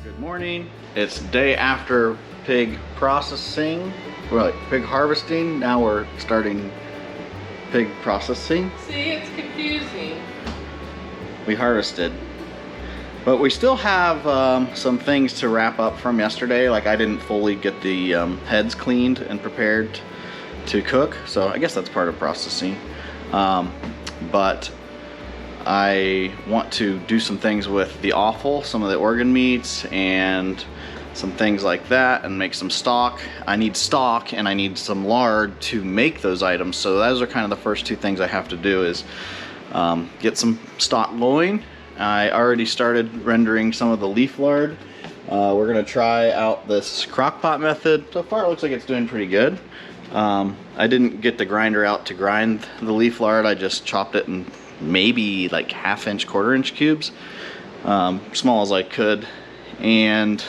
Good morning. It's day after pig processing, well, pig harvesting. Now we're starting pig processing. See, it's confusing. We harvested, but we still have some things to wrap up from yesterday. Like I didn't fully get the heads cleaned and prepared to cook, so I guess that's part of processing. But I want to do some things with the offal, some of the organ meats and some things like that, and make some stock. I need stock and I need some lard to make those items. So those are kind of the first two things I have to do is get some stock going. I already started rendering some of the leaf lard. We're gonna try out this crock pot method. So far it looks like it's doing pretty good. I didn't get the grinder out to grind the leaf lard. I just chopped it in maybe like 1/2 inch, 1/4 inch cubes, small as I could. And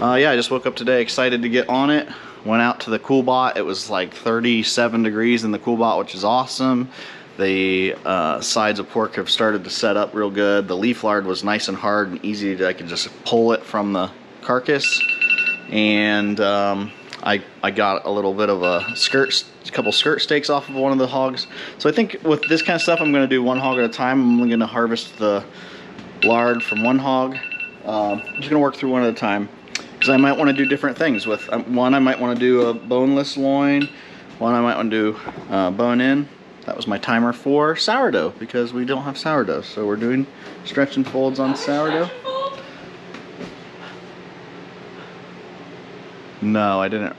yeah, I just woke up today excited to get on it. Went out to the cool bot. It was like 37 degrees in the cool bot, which is awesome. The sides of pork have started to set up real good. The leaf lard was nice and hard and easy to, I could just pull it from the carcass. And I got a little bit of a couple skirt steaks off of one of the hogs. So I think with this kind of stuff, I'm gonna do one hog at a time. I'm only gonna harvest the lard from one hog. I'm just gonna work through one at a time, because I might wanna do different things with one. I might wanna do a boneless loin. One I might wanna do bone in. That was my timer for sourdough, because we don't have sourdough. So we're doing stretch and folds on sourdough. No, I didn't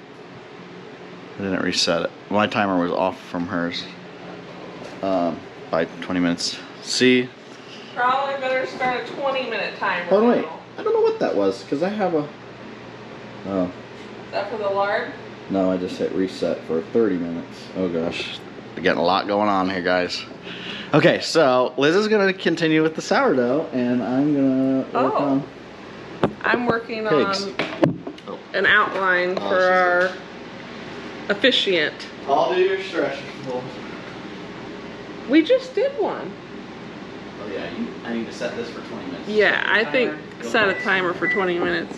reset it. My timer was off from hers by 20 minutes. See? Probably better start a 20-minute timer. Oh wait, I don't know what that was, because I have a... Oh. Is that for the lard? No, I just hit reset for 30 minutes. Oh gosh. We're getting a lot going on here, guys. Okay, so Liz is going to continue with the sourdough, and I'm going to work on... I'm working pigs. on an outline for our officiant. I'll do your stretching. We just did one. Oh yeah, I need to set this for 20 minutes. Yeah, I think set a timer for 20 minutes.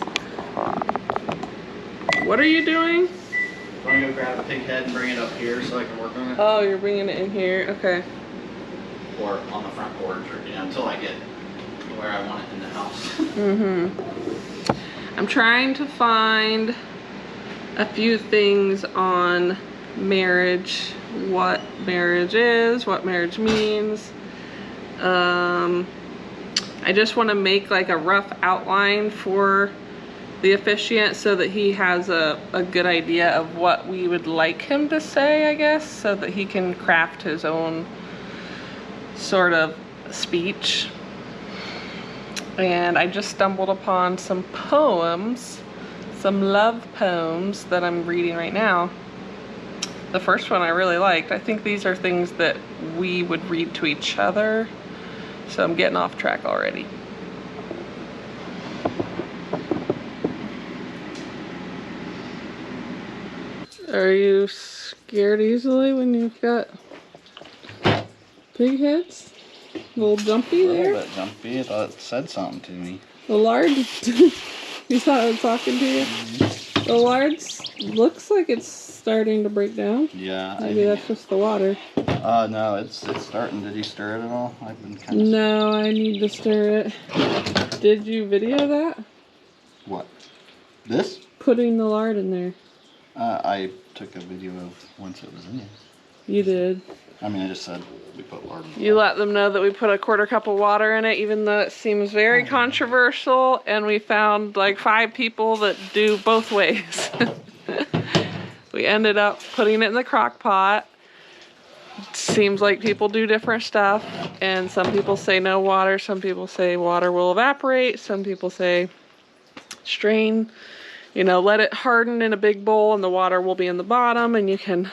What are you doing? I'm going to go grab a pig head and bring it up here so I can work on it. Oh, you're bringing it in here. Okay. Or on the front porch, or until I get where I want it in the house. I'm trying to find a few things on marriage, what marriage is, what marriage means. I just want to make like a rough outline for the officiant so that he has a good idea of what we would like him to say, I guess, so that he can craft his own sort of speech. And I just stumbled upon some poems, some love poems that I'm reading right now. The first one I really liked. I think these are things that we would read to each other. So I'm getting off track already. Are you scared easily when you've got pig heads? A little jumpy there? A little bit jumpy. I thought it said something to me. The lard? You thought it was talking to you? The lard looks like it's starting to break down. Yeah. Maybe that's just the water. No, it's starting. Did you stir it at all? I've been kind of... No, I need to stir it. Did you video that? What? This? Putting the lard in there. I took a video of once it was in it. You did. I mean, I just said we put lard in it. You let them know that we put a 1/4 cup of water in it, even though it seems very controversial, and we found like 5 people that do both ways. We ended up putting it in the crock pot. Seems like people do different stuff, and some people say no water, some people say water will evaporate, some people say strain, let it harden in a big bowl and the water will be in the bottom, and you can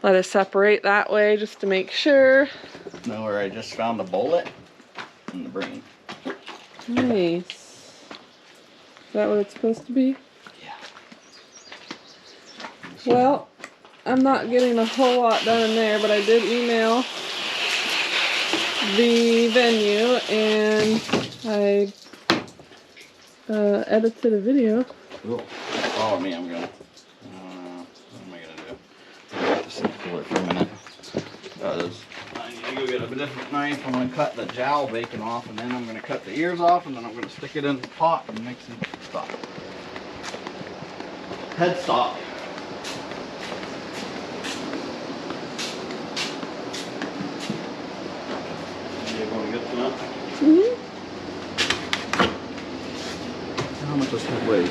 let it separate that way just to make sure. Know where I just found the bullet in the brain. Nice. Is that what it's supposed to be? Yeah. Well, I'm not getting a whole lot done in there, but I did email the venue and I edited a video. Cool. Follow me, I'm gonna. What am I gonna do? Just pull it for a minute. I need to go get a different knife. I'm gonna cut the jowl bacon off, and then I'm gonna cut the ears off, and then I'm gonna stick it in the pot and mix it. Stop. Head stock. You want to get to that? Mm-hmm. How much this head weighs?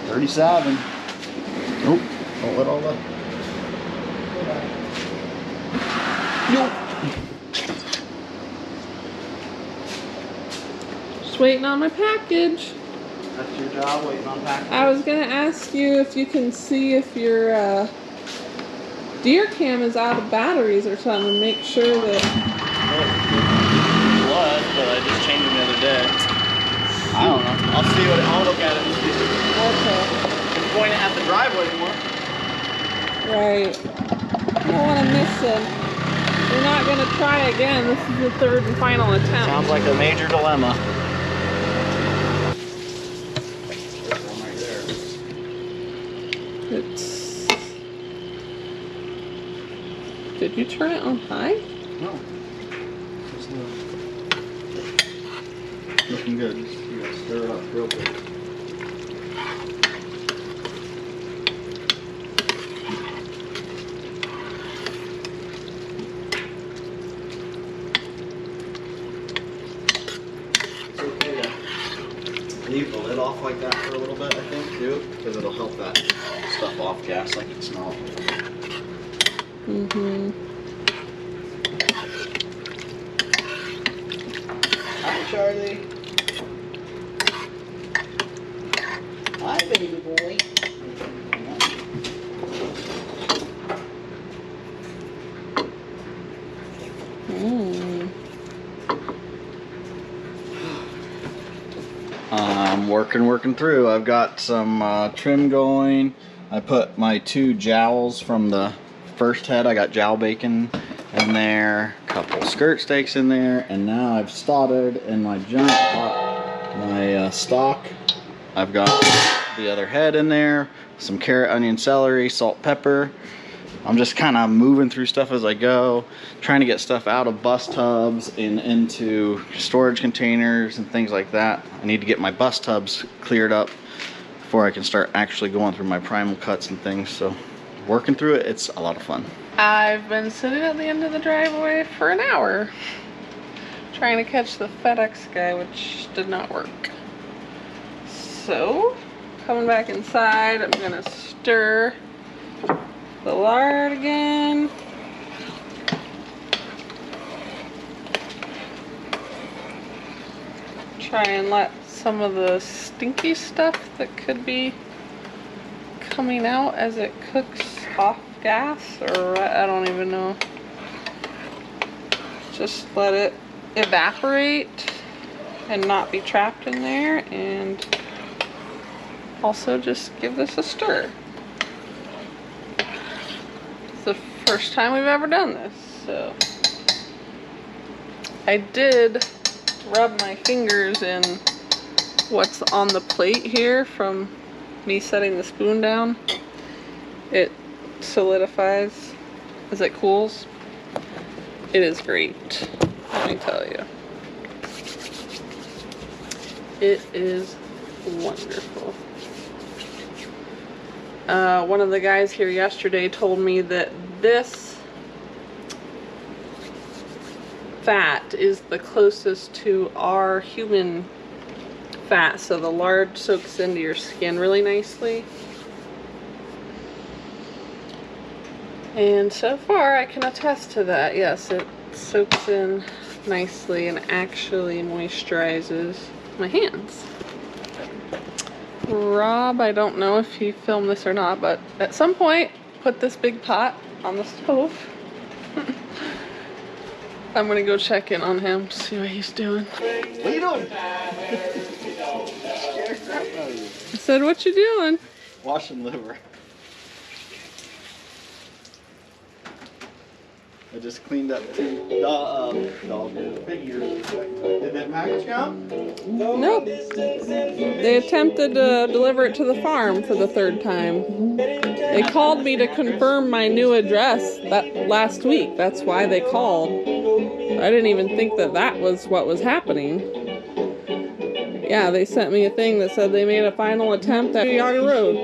$37. Nope. Don't let all that. Nope. Just waiting on my package. That's your job, waiting on package. I was gonna ask you if you can see if your deer cam is out of batteries or something. Make sure that. It was, but I just changed them the other day. I don't know. I'll see what I'll look at it and see. Okay. It's pointing at the driveway more. Right. I don't want to miss them. We're not gonna try again. This is the third and final attempt. Sounds like a major dilemma. It's. Did you turn it on high? No. It's looking good. You gotta stir it up real quick. It's okay to leave the lid off like that for a little bit, I think, too, because it'll help that stuff off gas like it smells. Mm-hmm. Hi, Charlie. Hi, baby boy. I'm working through. I've got some trim going. I put my 2 jowls from the first head. I got jowl bacon in there, a couple skirt steaks in there, and now I've started in my giant pot, my stock. I've got the other head in there, some carrot, onion, celery, salt, pepper. I'm just kind of moving through stuff as I go, trying to get stuff out of bus tubs and into storage containers and things like that. I need to get my bus tubs cleared up before I can start actually going through my primal cuts and things. So working through it, it's a lot of fun. I've been sitting at the end of the driveway for an hour trying to catch the FedEx guy, which did not work. So, coming back inside, I'm gonna stir the lard again. Try and let some of the stinky stuff that could be coming out as it cooks off gas, or I don't even know. Just let it evaporate and not be trapped in there, and also just give this a stir. It's the first time we've ever done this, so I did rub my fingers in what's on the plate here from me setting the spoon down. It solidifies as it cools. It is great, let me tell you. It is wonderful. One of the guys here yesterday told me that this fat is the closest to our human fat, so the lard soaks into your skin really nicely. And so far I can attest to that. Yes, it soaks in nicely and actually moisturizes my hands. Rob, I don't know if he filmed this or not, but at some point put this big pot on the stove. I'm gonna go check in on him, see what he's doing. What are you doing? I said, what you doing? Washing liver. I just cleaned up 2 dog ears, pig ears. Did that package come? Nope. They attempted to deliver it to the farm for the 3rd time. They called me to confirm my new address that last week. That's why they called. I didn't even think that that was what was happening. Yeah, they sent me a thing that said they made a final attempt at Yaga Road.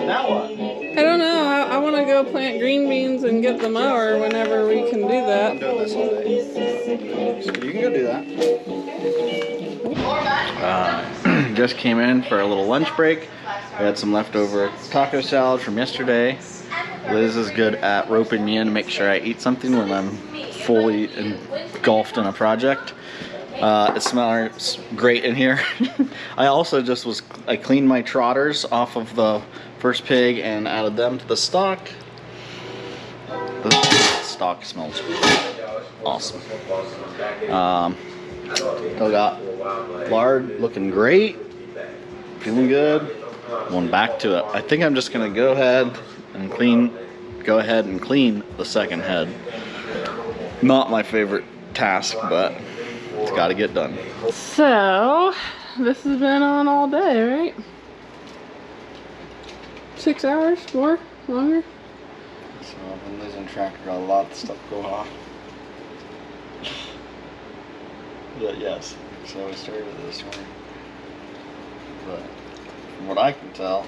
Now what? I don't know. I want to go plant green beans and get the mower whenever we can do that. I'm doing this all day. So you can go do that. Just came in for a little lunch break. We had some leftover taco salad from yesterday. Liz is good at roping me in to make sure I eat something when I'm fully engulfed in a project. It smells great in here. I also I cleaned my trotters off of the first pig and added them to the stock. The stock smells awesome. Still got lard looking great, feeling good. Going back to it. I think I'm just gonna go ahead and clean the second head. Not my favorite task, but it's got to get done. So, this has been on all day, right? 6 hours? More? Longer? So I've been losing track. Got a lot of stuff going on. But yes, so we started this morning. But from what I can tell,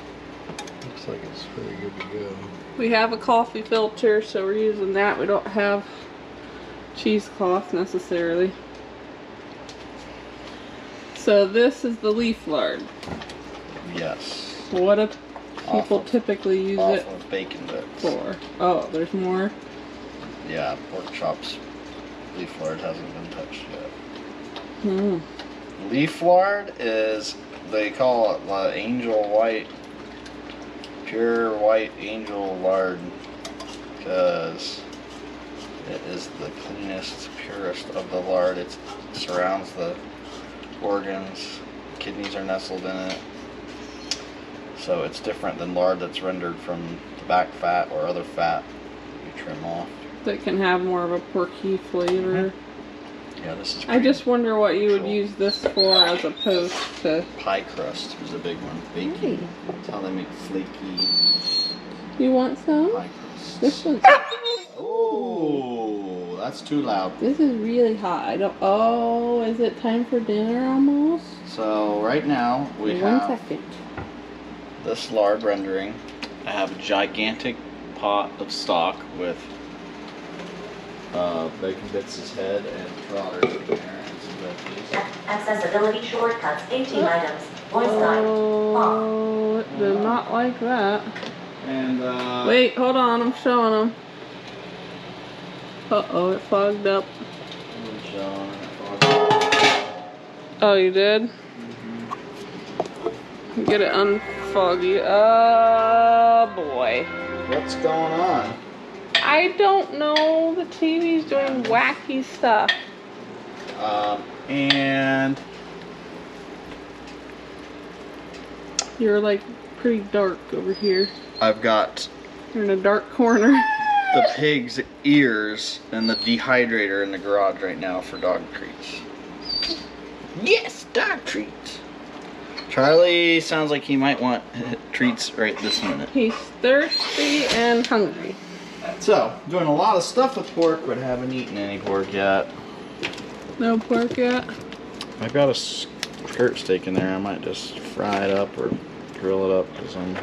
looks like it's pretty good to go. We have a coffee filter, so we're using that. We don't have cheesecloth necessarily. So this is the leaf lard. Yes. What do people typically use it of bacon bits for? Oh, there's more? Yeah, pork chops. Leaf lard hasn't been touched yet. Hmm. Leaf lard is, they call it the angel white, pure white angel lard, because it is the cleanest, purest of the lard. It surrounds the organs, kidneys are nestled in it, so it's different than lard that's rendered from back fat or other fat you trim off. That can have more of a porky flavor. Mm-hmm. Yeah, this is. I just wonder what you would use this for as opposed to pie crust is a big one. Baking. That's how they make flaky. You want some? Pie crust. This one's. Oh, that's too loud. This is really hot. I don't. Oh, is it time for dinner almost? So right now we have 1 second. this lard rendering. I have a gigantic pot of stock with bacon bits' head and trotters in there and some veggies. Accessibility shortcuts, 18 items. Voice line. Oh, it did not like that. And Wait, hold on. I'm showing them. Uh-oh, it fogged up. Oh, you did? Mm-hmm. Get it unfoggy. Oh, boy. What's going on? I don't know. The TV's doing wacky stuff. And You're like pretty dark over here. I've got You're in a dark corner. the pig's ears and the dehydrator in the garage right now for dog treats. Yes, dog treats. Charlie sounds like he might want treats right this minute. He's thirsty and hungry. So, doing a lot of stuff with pork, but haven't eaten any pork yet. No pork yet? I've got a skirt steak in there. I might just fry it up or grill it up because I'm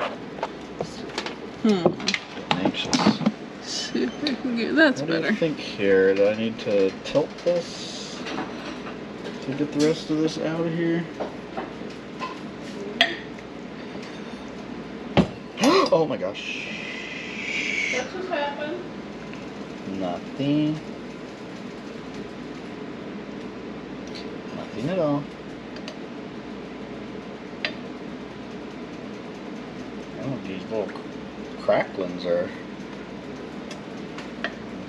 anxious. See if I can get that's What better. do you think here? Do I need to tilt this to get the rest of this out of here? Oh my gosh. What just happened? Nothing. Nothing at all. Oh, these little cracklings are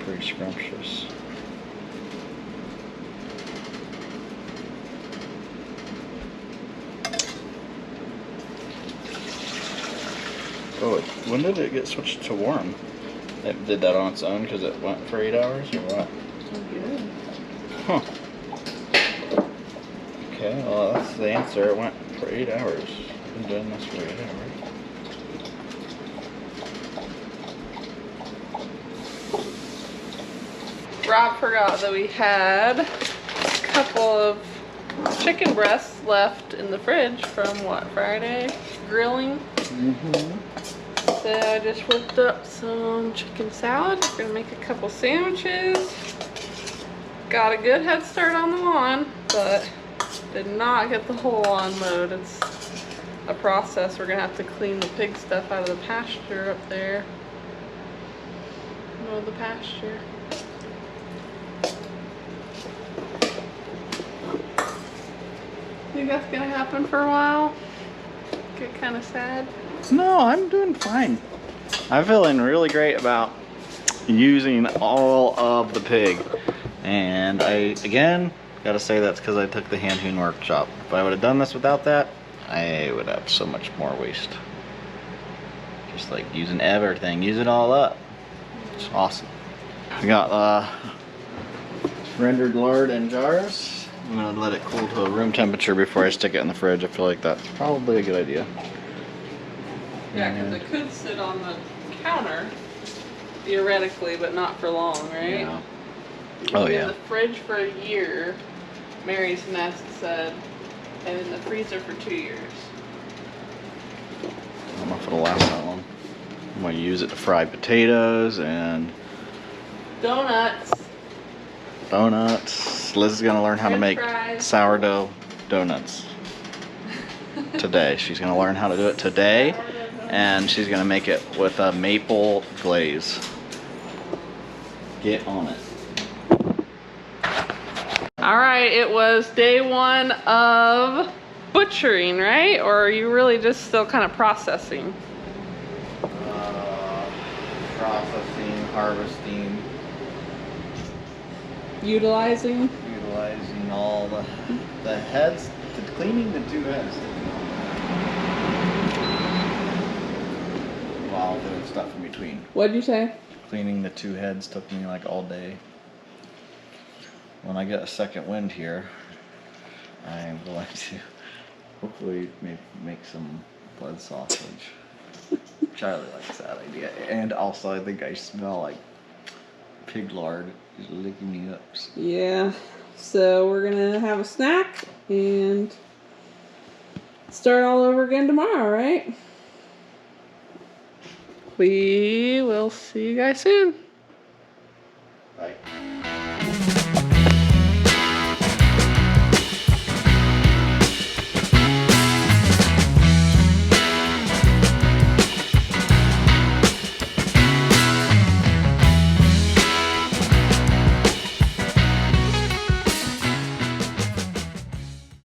pretty scrumptious. Oh, when did it get switched to warm? It did that on its own because it went for 8 hours, or what? Good. Huh. Okay, well that's the answer. It went for 8 hours. Been doing this for 8 hours. Rob forgot that we had a couple of chicken breasts left in the fridge from what, Friday? Grilling. So I just whipped up some chicken salad. We're gonna make a couple sandwiches. Got a good head start on the lawn, but did not get the whole lawn mowed. It's a process. We're gonna have to clean the pig stuff out of the pasture up there. Mow the pasture. Think that's gonna happen for a while? Get kind of sad. No, I'm doing fine. I'm feeling really great about using all of the pig. And I, again, gotta say that's because I took the hand hewn workshop. If I would have done this without that, I would have so much more waste. Just like using everything, use it all up. It's awesome. We got rendered lard in jars. I'm gonna let it cool to room temperature before I stick it in the fridge. I feel like that's probably a good idea. Yeah, because it could sit on the counter, theoretically, but not for long, right? Yeah. Oh In yeah. the fridge for a year, Mary's Nest said, and in the freezer for 2 years. I don't know if it'll last that long. I'm gonna use it to fry potatoes and Donuts. donuts. Liz is gonna learn how to French make fries. sourdough donuts today. She's gonna learn how to do it today, and she's gonna make it with a maple glaze. Get on it. All right, it was day 1 of butchering, right? Or are you really just still kind of processing? Processing, harvesting, Utilizing? utilizing all the heads, cleaning the 2 heads. While doing stuff in between. What'd you say? Cleaning the 2 heads took me like all day. When I get a second wind here, I'm going to hopefully make some blood sausage. Charlie likes that idea. And also I think I smell like pig lard is licking me up. Yeah, so we're gonna have a snack and start all over again tomorrow, right? We will see you guys soon. Bye.